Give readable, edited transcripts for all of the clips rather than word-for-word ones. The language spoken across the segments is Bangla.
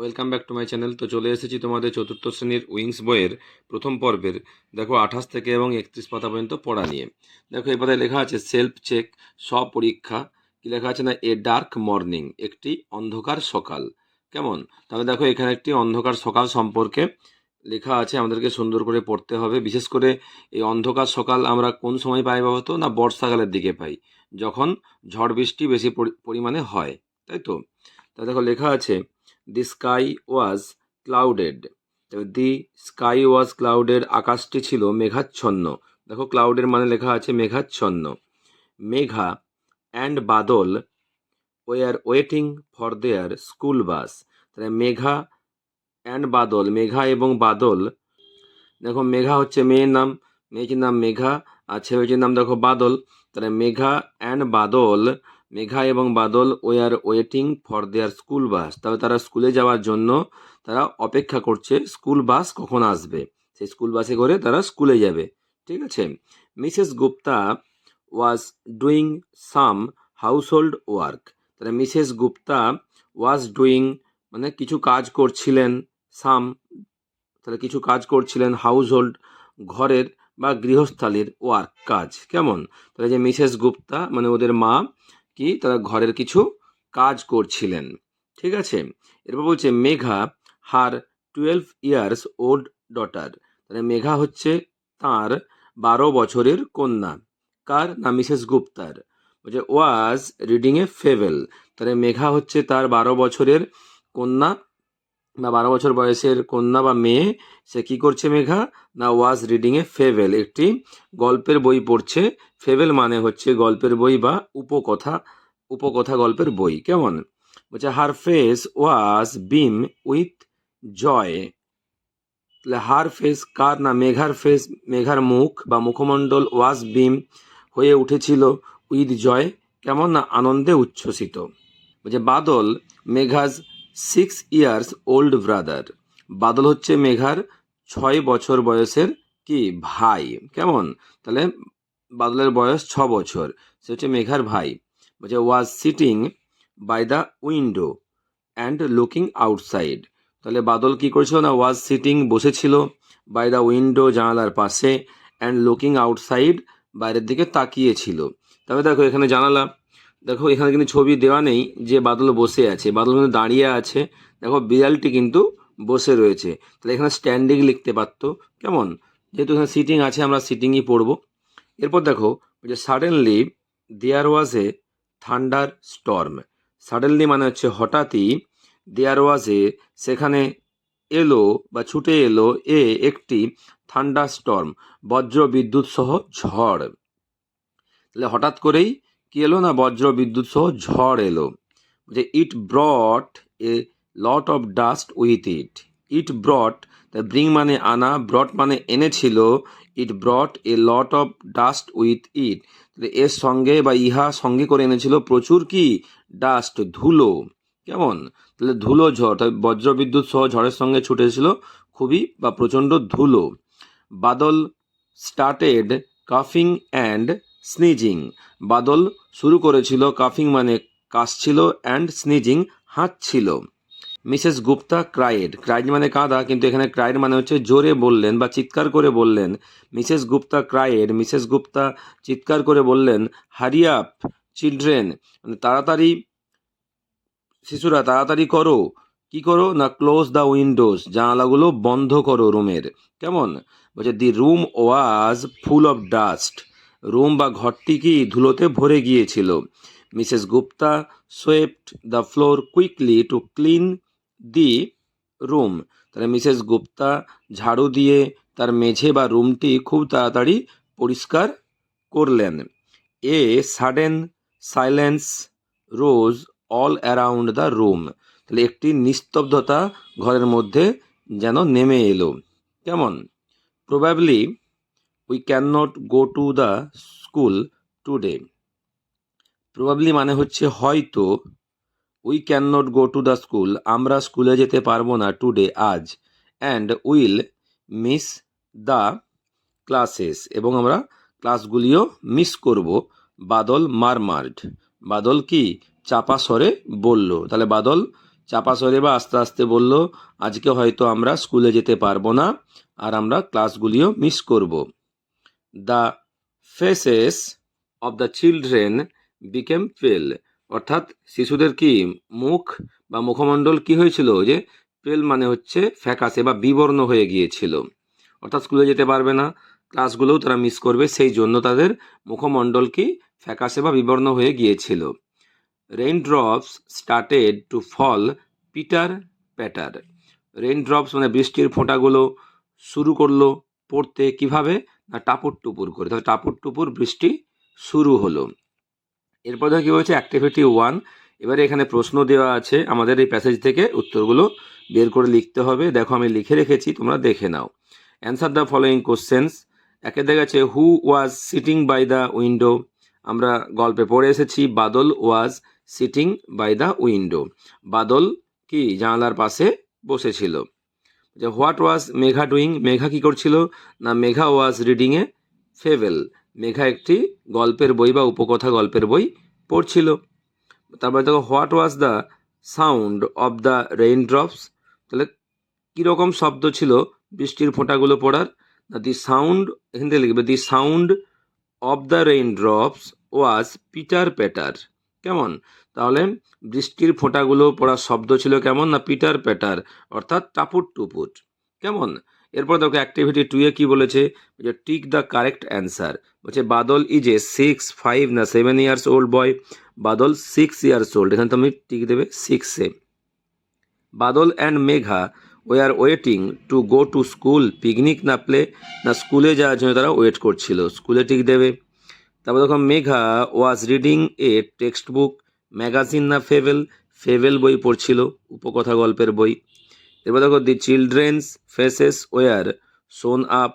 Welcome back to my channel. তো চলে এসেছি তোমাদের চতুর্থ শ্রেণীর উইংস বইয়ের প্রথম পর্বের দেখো 28 থেকে এবং 31 পাতা পর্যন্ত পড়া নিয়ে। দেখো এই পাতায় লেখা আছে সেলফ চেক, স্বপরীক্ষা। কি লেখা আছে না, এ ডার্ক মর্নিং, একটি অন্ধকার সকাল। কেমন? তাহলে দেখো এখানে একটি অন্ধকার সকাল সম্পর্কে লেখা আছে, আমাদেরকে সুন্দর করে পড়তে হবে। বিশেষ করে এই অন্ধকার সকাল আমরা কোন সময় পাই বলতো না, বর্ষাকালের দিকে পাই, যখন ঝড় বৃষ্টি বেশি পরিমাণে হয়, তাই তো। তা দেখো লেখা আছে the sky was clouded. The sky was clouded, আকাশটি ছিল মেঘাচ্ছন্ন। দেখো ক্লাউডের মানে লেখা আছে মেঘাচ্ছন্ন। Megha and Badal were waiting for their school bus. তাহলে মেঘা অ্যান্ড বাদল, মেঘা এবং বাদল। দেখো মেঘা হচ্ছে মেয়ের নাম, মেয়েটির নাম মেঘা, আর ছেলেটির নাম দেখো বাদল। তাহলে মেঘা অ্যান্ড বাদল, মেঘা এবং Badal were waiting for their school bus. তাহলে তারা স্কুলে যাওয়ার জন্য তারা অপেক্ষা করছে স্কুল বাস কখন আসবে, সেই স্কুল বাসে করে তারা স্কুলে যাবে। ঠিক আছে। Mrs Gupta was doing some house hold work. তাহলে মিসেস গুপ্তা ওয়াজ ডুইং মানে কিছু কাজ করছিলেন, সাম তাহলে কিছু কাজ করছিলেন, হাউস হোল্ড ঘরের বা গৃহস্থালির, ওয়ার্ক কাজ। কেমন? তাহলে যে মিসেস গুপ্তা মানে ওদের মা, কি তারা ঘরের কিছু কাজ করছিলেন। ঠিক আছে। এরপর বলছে মেঘা হার 12 ইয়ার্স ওল্ড ডটার। তাহলে মেঘা হচ্ছে তার 12 বছরের কন্যা। কার না, মিসেস গুপ্তার। বলছে ওয়াজ রিডিং এ ফেভেল। তাহলে মেঘা হচ্ছে তার 12 বছরের কন্যা বা 12 বছর বয়সের কন্যা বা মেয়ে। সে কি করছে মেঘা না, ওয়াজ রিডিং এ ফেভেল, একটি গল্পের বই পড়ছে। ফেভেল মানে হচ্ছে গল্পের বই বা উপকথা, উপকথা গল্পের বই। কেমন? বলছে হার face was beam with joy. তাহলে হার ফেস কার না, মেঘার ফেস, মেঘার মুখ বা মুখমণ্ডল ওয়াজ বিম হয়ে উঠেছিল উইথ জয়, কেমন না, আনন্দে উচ্ছ্বসিত। বলছে বাদল মেঘাজ 6 ইয়ার্স ওল্ড ব্রাদার। বাদল হচ্ছে মেঘার 6 বছর বয়সের কি ভাই। কেমন? তাহলে বাদলের বয়স 6 বছর, সে হচ্ছে মেঘার ভাই। বলছে was sitting by the window and looking outside. তাহলে বাদল কি করেছিল না, ওয়াজ সিটিং বসেছিল, বাই দ্য উইন্ডো জানালার পাশে, অ্যান্ড লুকিং আউটসাইড বাইরের দিকে তাকিয়েছিল। তবে দেখো এখানে জানালা, দেখো এখানে কিন্তু ছবি দেওয়া নেই যে বাদল বসে আছে, বাদল কিন্তু দাঁড়িয়ে আছে। দেখো বিড়ালটি কিন্তু বসে রয়েছে, তাহলে এখানে স্ট্যান্ডিং লিখতে পারতো। কেমন? যেহেতু এখানে সিটিং আছে, আমরা সিটিংই পড়বো। এরপর দেখো যে সাডেনলি দেয়ার ওয়াজ এ থান্ডার স্টর্ম। সাডেনলি মানে হচ্ছে হঠাৎই, দেয়ার ওয়াজ এ সেখানে এলো বা ছুটে এলো, একটি থান্ডার স্টর্ম বজ্র বিদ্যুৎ সহ ঝড়। তাহলে হঠাৎ করেই কি এলো না, বজ্র বিদ্যুৎ সহ ঝড় এলো। যে it brought a lot of dust with it. It brought, bring মানে আনা, ব্রট মানে এনেছিল, it brought a lot of dust with it. এর সঙ্গে বা ইহা সঙ্গে করে এনেছিল প্রচুর কি, ডাস্ট ধুলো। কেমন? তাহলে ধুলো ঝড়, তাই বজ্র বিদ্যুৎ সহ ঝড়ের সঙ্গে ছুটেছিল খুবই বা প্রচণ্ড ধুলো। বাদল স্টার্টেড কাফিং অ্যান্ড স্নিজিং। বাদল শুরু করেছিল, কাফিং মানে কাশছিল, অ্যান্ড স্নিজিং হাঁচছিল। মিসেস গুপ্তা ক্রাইড, ক্রাইড মানে কাঁদা, কিন্তু এখানে ক্রাইড মানে হচ্ছে জোরে বললেন বা চিৎকার করে বললেন। Mrs Gupta cried, Mrs Gupta চিৎকার করে বললেন হারি আপ চিলড্রেন, মানে তাড়াতাড়ি শিশুরা তাড়াতাড়ি করো, কি করো না, ক্লোজ দ্য উইন্ডোজ, জানালাগুলো বন্ধ করো রুমের। কেমন? বলছে the room was full of dust. Room বা ঘরটি কি ধুলোতে ভরে গিয়েছিল। Mrs Gupta swept the floor quickly to clean the room. তাহলে মিসেস গুপ্তা ঝাড়ু দিয়ে তার মেঝে বা রুমটি খুব তাড়াতাড়ি পরিষ্কার করলেন। A sudden silence rose all around the room. তাহলে একটি নিস্তব্ধতা ঘরের মধ্যে যেন নেমে এলো। কেমন? Probably we can not go to the school today. Probably মানে হচ্ছে হয়তো, we can not go to the school আমরা স্কুলে যেতে পারবো না, টুডে আজ, and will miss the classes এবং আমরা ক্লাসগুলিও মিস করব। বাদল মারমার্ড, বাদল কি চাপা স্বরে বলল। তাহলে বাদল চাপা স্বরে বা আস্তে আস্তে বলল, আজকে হয়তো আমরা স্কুলে যেতে পারবো না, আর আমরা ক্লাসগুলিও মিস করব। The faces of the children became পেল, অর্থাৎ শিশুদের কি মুখ বা মুখমণ্ডল কি হয়েছিল, যে পেল মানে হচ্ছে ফ্যাকাশে বা বিবর্ণ হয়ে গিয়েছিল। অর্থাৎ স্কুলে যেতে পারবে না, ক্লাসগুলোও তারা মিস করবে, সেই জন্য তাদের মুখমণ্ডল কি ফ্যাকাশে বা বিবর্ণ হয়ে গিয়েছিল। Raindrops started to fall pitter patter. Raindrops মানে বৃষ্টির ফোঁটাগুলো শুরু করলো পড়তে কিভাবে, না টাপুর টুপুর করে, তাহলে টাপুর টুপুর বৃষ্টি শুরু হলো। এরপর দেখো কি বলছে, অ্যাক্টিভিটি 1। এবারে এখানে প্রশ্ন দেওয়া আছে, আমাদের এই প্যাসেজ থেকে উত্তরগুলো বের করে লিখতে হবে। দেখো আমি লিখে রেখেছি, তোমরা দেখে নাও। Answer the following questions. একে দেখা যাচ্ছে who was sitting by the window. আমরা গল্পে পড়ে এসেছি Badal was sitting by the window. Badal কি জানালার পাশে বসেছিল। যে what was Megha doing, Megha কি করছিল, না Megha was reading a fable, Megha একটি গল্পের বই বা উপকথা গল্পের বই পড়ছিল। তারপরে দেখো what was the sound of the raindrops, তাহলে কীরকম শব্দ ছিল বৃষ্টির ফোঁটাগুলো পড়ার, না দি সাউন্ড, এখান থেকে লিখবে the sound of the raindrops was pitter patter. কেমন, তাহলে বৃষ্টির ফোঁটাগুলো পড়ার শব্দ ছিল কেমন, না পিটার প্যাটার, অর্থাৎ টাপুর টুপুর। কেমন, এরপর দেখো অ্যাক্টিভিটি 2 এ কি বলেছে, যে টিক দ্য কারেক্ট অ্যান্সার। বলছে বাদল ইজ এ 6, 5 না 7 years old boy. Badal 6 years old, এখানে তুমি টিক দেবে 6-এ। Badal and Megha were waiting to go to school, picnic না প্লে, না স্কুলে যাওয়ার জন্য তারা ওয়েট করছিল, স্কুলে টিক দেবে। তারপর দেখো Megha was reading A text book, magazine না ফেভেল, ফেভেল বই পড়ছিল, উপকথা গল্পের বই। এরপর দেখো দি চিলড্রেন্স ফেসেস ওয়ার শোন আপ,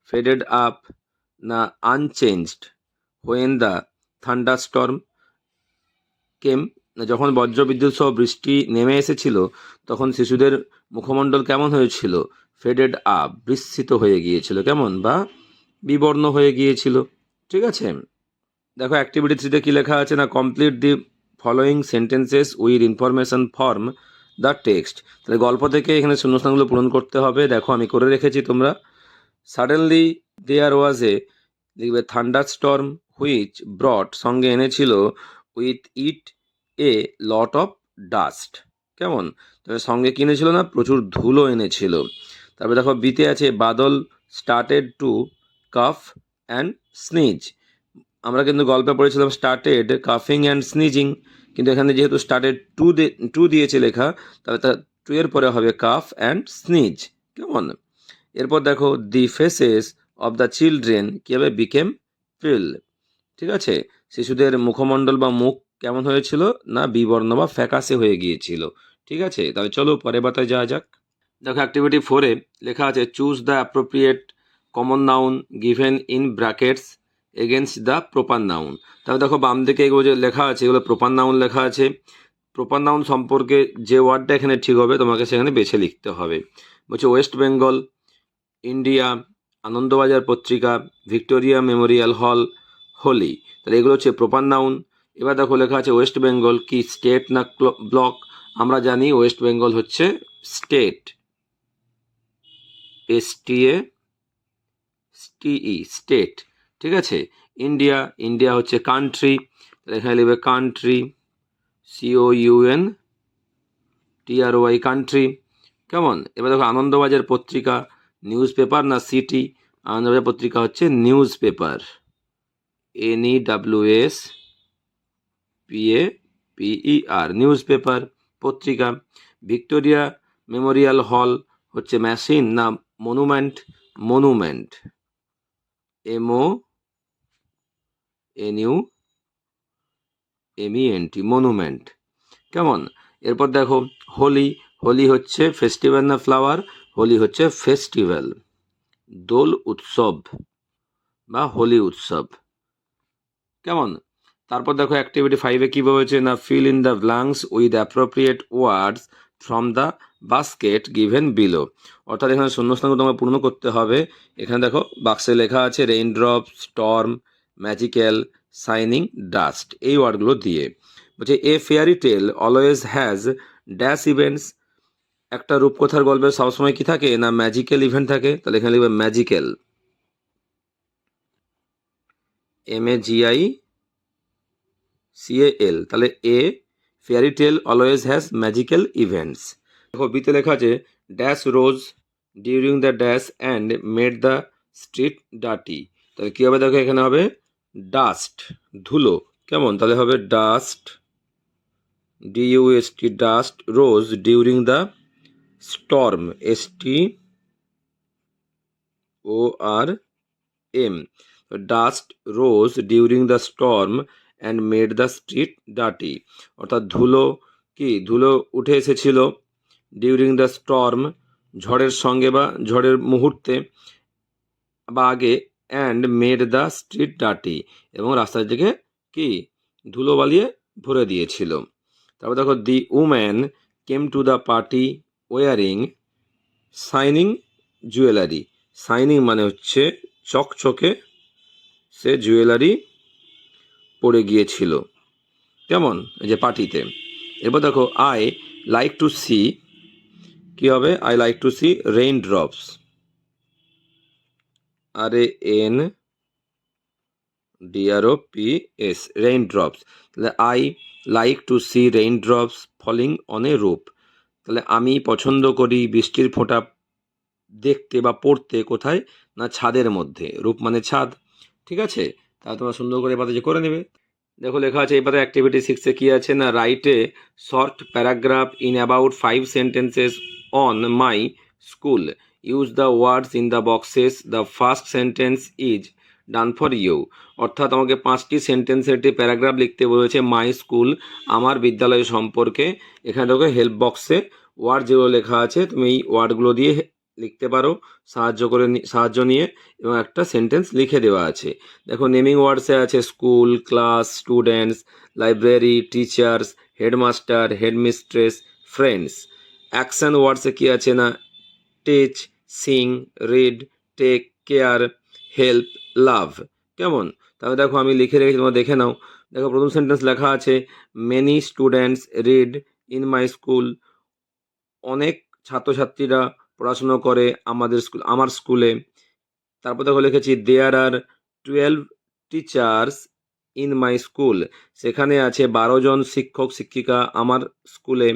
ফেডেড আপ না আনচেঞ্জড হোয়েন দ্য থান্ডারস্টর্ম কেম, যখন বজ্রবিদ্যুৎ সহ বৃষ্টি নেমে এসেছিল তখন শিশুদের মুখমণ্ডল কেমন হয়েছিল, ফেডেড আপ, বিস্মিত হয়ে গিয়েছিল, কেমন বা বিবর্ণ হয়ে গিয়েছিল। ঠিক আছে, দেখো অ্যাক্টিভিটি 3-তে কি লেখা আছে, না complete the following sentences with information form the text. তাহলে গল্প থেকে এখানে শূন্যস্থানগুলো পূরণ করতে হবে। দেখো আমি করে রেখেছি, তোমরা সাডেনলি দেয়ার ওয়াজ এ, লিখবে থান্ডার স্টর্ম হুইচ ব্রট, সঙ্গে এনেছিল with it A lot of dust. কেমন, তবে সঙ্গে কিনেছিল না প্রচুর ধুলো এনেছিল। তারপরে দেখো বিতে আছে Badal started to cough and sneeze. আমরা কিন্তু গল্পে পড়েছিলাম স্টার্টেড কাফিং অ্যান্ড স্নিজিং, কিন্তু এখানে যেহেতু স্টার্টেড টু দিয়েছে লেখা, তাহলে তার 2 এর পরে হবে কাফ অ্যান্ড স্নিজ। কেমন, এরপর দেখো দি ফেসেস অফ দ্য চিলড্রেন কি হবে, বিকেম পিল। ঠিক আছে, শিশুদের মুখমণ্ডল বা মুখ কেমন হয়েছিল, না বিবর্ণ বা ফ্যাকাশে হয়ে গিয়েছিল। ঠিক আছে, তাহলে চলো পরের পাতায় যাওয়া যাক। দেখো অ্যাক্টিভিটি 4-এ লেখা আছে choose the appropriate common noun given in brackets against the proper noun. তাহলে দেখো বাম দিকে এগুলো যে লেখা আছে এগুলো প্রপার নাউন লেখা আছে। প্রপার নাউন সম্পর্কে যে ওয়ার্ডটা এখানে ঠিক হবে তোমাকে সেখানে বেছে লিখতে হবে। বলছে ওয়েস্ট বেঙ্গল, ইন্ডিয়া, আনন্দবাজার পত্রিকা, ভিক্টোরিয়া মেমোরিয়াল হল, হোলি। তাহলে এগুলো হচ্ছে প্রপার নাউন। এবার দেখো লেখা আছে ওয়েস্ট বেঙ্গল কি স্টেট না ব্লক। আমরা জানি ওয়েস্ট বেঙ্গল হচ্ছে স্টেট, STATE স্টেট। ঠিক আছে, ইন্ডিয়া, ইন্ডিয়া হচ্ছে কান্ট্রি, এখানে লিখবে কান্ট্রি, COUNTRY কান্ট্রি। কেমন, এবার দেখো আনন্দবাজার পত্রিকা নিউজ পেপার না সিটি, আনন্দবাজার পত্রিকা হচ্ছে news paper, NEWSPAPER news paper পত্রিকা। ভিক্টোরিয়া মেমোরিয়াল হল হচ্ছে মেশিন না মনুমেন্ট, মনুমেন্ট, MONUMENT মনুমেন্ট। কেমন, এরপর দেখো হোলি, হোলি হচ্ছে ফেস্টিভ্যাল না ফ্লাওয়ার, হোলি হচ্ছে ফেস্টিভ্যাল। দোল উৎসব বা হোলি উৎসব। কেমন, তারপর দেখো অ্যাক্টিভিটি 5-এ কী বলেছে, না fill in the blanks with appropriate words from the basket given below. অর্থাৎ এখানে শূন্যস্থানগুলো তোমাকে পূর্ণ করতে হবে। এখানে দেখো বাক্সে লেখা আছে raindrop, storm, magical, shining, dust, এই ওয়ার্ডগুলো দিয়ে। বলছে a fairy tale always has dash events, একটা রূপকথার গল্পে সবসময় কি থাকে না ম্যাজিক্যাল ইভেন্ট থাকে, তাহলে এখানে লিখবে ম্যাজিক্যাল, MAGICAL, তাহলে a fairy tale always has magical events. দেখো বিতে লেখা আছে dash rose during the dash and made the street dirty, তাহলে কী হবে দেখো এখানে হবে ডাস্ট, ধুলো, কেমন, তাহলে হবে dust, DUST, dust rose during the storm, STORM, dust rose during the storm and made the street dirty, অর্থাৎ ধুলো উঠে এসেছিল ডিউরিং দ্য স্টর্ম, ঝড়ের সঙ্গে বা ঝড়ের মুহূর্তে বা আগে, and made the street dirty, এবং রাস্তার দিকে ধুলো বালিয়ে ভরে দিয়েছিল। তারপর দেখো the woman came to the party wearing shining jewellery, shining মানে হচ্ছে চকচকে, সে জুয়েলারি পড়ে গিয়েছিল, কেমন, এই যে পার্টিতে। এরপর দেখো আই লাইক টু সি, কি হবে, I like to see rain drops, RAINDROPS, rain drops, তাহলে I like to see rain drops falling on a roof, তাহলে আমি পছন্দ করি বৃষ্টির ফোঁটা দেখতে বা পড়তে, কোথায় না ছাদের মধ্যে, রূপ মানে ছাদ, ঠিক আছে, তাহলে তোমরা সুন্দর করে এবার যে করে নেবে। দেখো লেখা আছে এবারে অ্যাক্টিভিটি 6-এ কী আছে না write a short paragraph in about 5 sentences on my school, use the words in the boxes, the first sentence is done for you, অর্থাৎ আমাকে 5টি সেন্টেন্সের একটি প্যারাগ্রাফ লিখতে বলেছে মাই স্কুল, আমার বিদ্যালয় সম্পর্কে। এখানে দেখো হেল্প বক্সে ওয়ার্ড যেগুলো লেখা আছে তুমি এই ওয়ার্ডগুলো দিয়ে লিখতে পারো সাহায্য নিয়ে, এবং একটা সেন্টেন্স লিখে দেওয়া আছে। দেখো নেমিং ওয়ার্ডসে আছে school, class, students, library, teachers, headmaster, headmistress, friends. Action ওয়ার্ডসে কি আছে না teach, sing, read, take care, help, love, কেমন, তাহলে দেখো আমি লিখে রেখেছি, তোমরা দেখে নাও। দেখো প্রথম সেন্টেন্স লেখা আছে many students read in my school, অনেক ছাত্রছাত্রীরা পড়াশুনো করে আমার স্কুলে। তারপর দেখো লিখেছি দেয়ার are 12 teachers in my school, সেখানে আছে 12 জন শিক্ষক শিক্ষিকা আমার স্কুলে।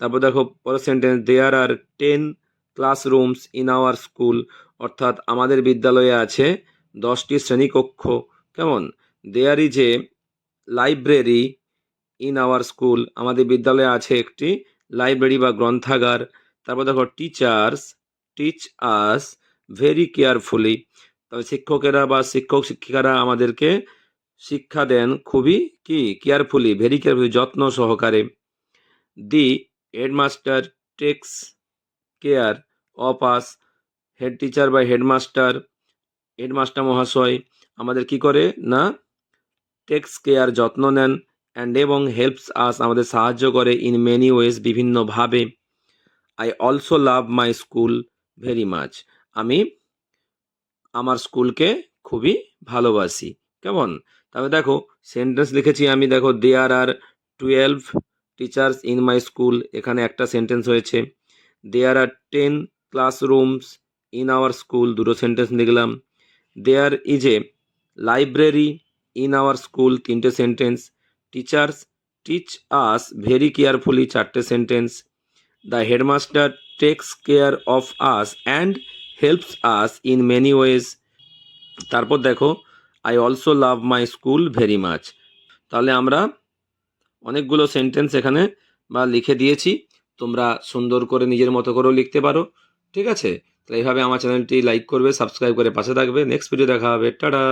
তারপর দেখো পরের sentence there are 10 classrooms in our school, অর্থাৎ আমাদের বিদ্যালয়ে আছে 10টি শ্রেণীকক্ষ, কেমন, there is a library in our school, আমাদের বিদ্যালয়ে আছে একটি লাইব্রেরি বা গ্রন্থাগার। তারপর দেখো teachers teach us very carefully, তবে শিক্ষকেরা বা শিক্ষক শিক্ষিকারা আমাদেরকে শিক্ষা দেন খুবই কেয়ারফুলি, ভেরি কেয়ারফুলি, যত্ন সহকারে। The headmaster takes care of us, head teacher বা হেডমাস্টার মহাশয় আমাদের কি করে না টেক্স কেয়ার, যত্ন নেন, অ্যান্ড এবং হেল্পস আস, আমাদের সাহায্য করে, ইন মেনি ওয়েজ, বিভিন্নভাবে। I also love my school very much, আমি আমার স্কুলকে খুবই ভালোবাসি, কেমন, তবে দেখো সেন্টেন্স লিখেছি আমি, দেখো there are 12 teachers in my school, এখানে একটা সেন্টেন্স হয়েছে। There are 10 classrooms in our school, দুটো সেন্টেন্স লিখলাম। There is a library in our school, 3টে sentence. Teachers teach us very carefully, 4টে sentence. The headmaster takes care of us and helps us in many ways. তারপর দেখো I also love my school very much, তাহলে আমরা অনেকগুলো সেন্টেন্স এখানে বা লিখে দিয়েছি, তোমরা সুন্দর করে নিজের মতো করেও লিখতে পারো, ঠিক আছে। তো এইভাবে আমার চ্যানেলটি লাইক করবে, সাবস্ক্রাইব করে পাশে থাকবে। নেক্সট ভিডিও দেখা হবে, টাটা।